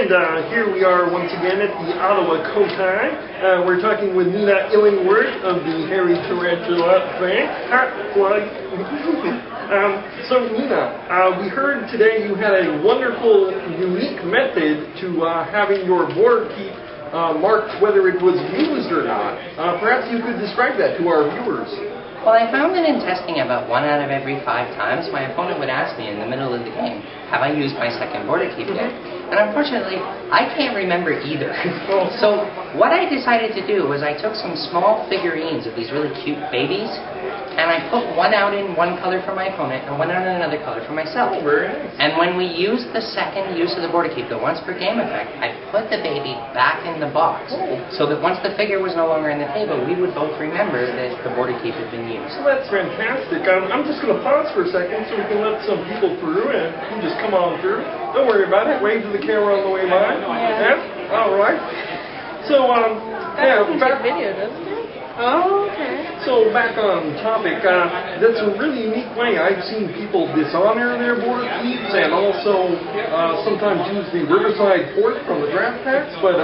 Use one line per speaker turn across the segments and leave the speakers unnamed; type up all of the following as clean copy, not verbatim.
And here we are once again at the Ottawa Kotei. We're talking with Nina Illingworth of the Hairy Tarantula thing. So Nina, we heard today you had a wonderful, unique method to having your board keep marked whether it was used or not. Perhaps you could describe that to our viewers.
Well, I found that in testing about 1 out of every 5 times, my opponent would ask me in the middle of the game, have I used my second board keep yet? And unfortunately, I can't remember either. So what I decided to do was I took some small figurines of these really cute babies, and I put one out in one color for my opponent and one out in another color for myself.
Oh, very nice.
And when we used the second use of the board keep, the once per game effect, I put the baby back in the box, so that once the figure was no longer on the table, we would both remember that the board keep had been used.
Well, that's fantastic. I'm just going to pause for a second so we can let some people through, and you can just come on through. Don't worry about it. Wave to the camera on the way by. Yeah? All right. So,
That doesn't take video, doesn't it? Oh, okay.
So back on topic, that's a really unique way. I've seen people dishonor their board keeps and also sometimes use the Riverside Port from the draft packs, but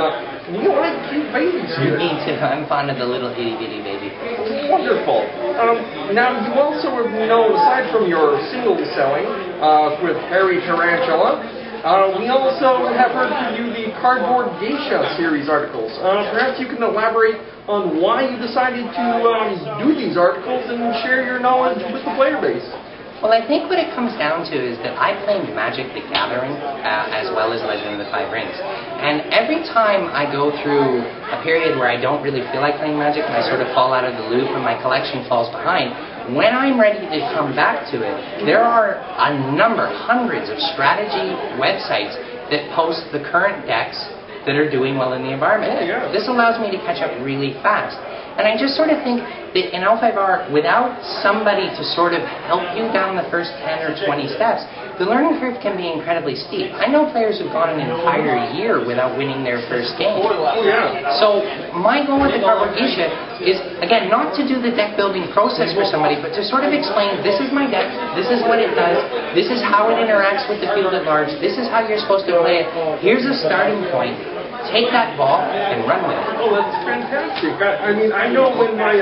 we like cute babies here.
Me too. I'm fond of the little itty-bitty baby.
Wonderful. Now, you also have known, aside from your single selling with Hairy Tarantula, we also have heard from you the Cardboard Geisha series articles. Perhaps you can elaborate on why you decided to do these articles and share your knowledge with the player base.
Well, I think what it comes down to is that I play Magic the Gathering as well as Legend of the Five Rings. And every time I go through a period where I don't really feel like playing Magic and I sort of fall out of the loop and my collection falls behind, when I'm ready to come back to it, there are a number, hundreds of strategy websites that post the current decks that are doing well in the environment.
Oh, yeah.
This allows me to catch up really fast. And I just sort of think that in L5R, without somebody to sort of help you down the first 10 or 20 steps, the learning curve can be incredibly steep. I know players who've gone an entire year without winning their first game.
Oh, yeah.
So my goal with the Cardboard Geisha is, again, not to do the deck building process for somebody, but to sort of explain, this is my deck, this is what it does, this is how it interacts with the field at large, this is how you're supposed to play it, here's a starting point. Take that ball and run with it.
Oh, that's fantastic. I mean, I know when my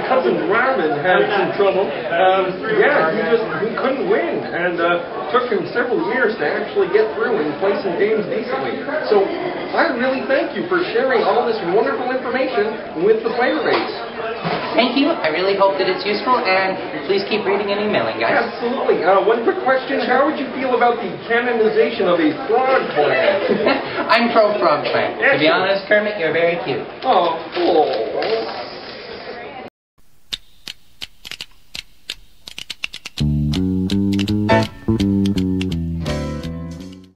cousin Robin had some trouble, he couldn't win, and took him several years to actually get through and play some games decently. So I really thank you for sharing all this wonderful information with the player base.
Thank you. I really hope that it's useful, and please keep reading and emailing, guys.
Absolutely. One quick question. How would you feel about the canonization of a frog clan?
I'm pro frog clan. To be honest, Kermit, you're very cute.
Oh, cool.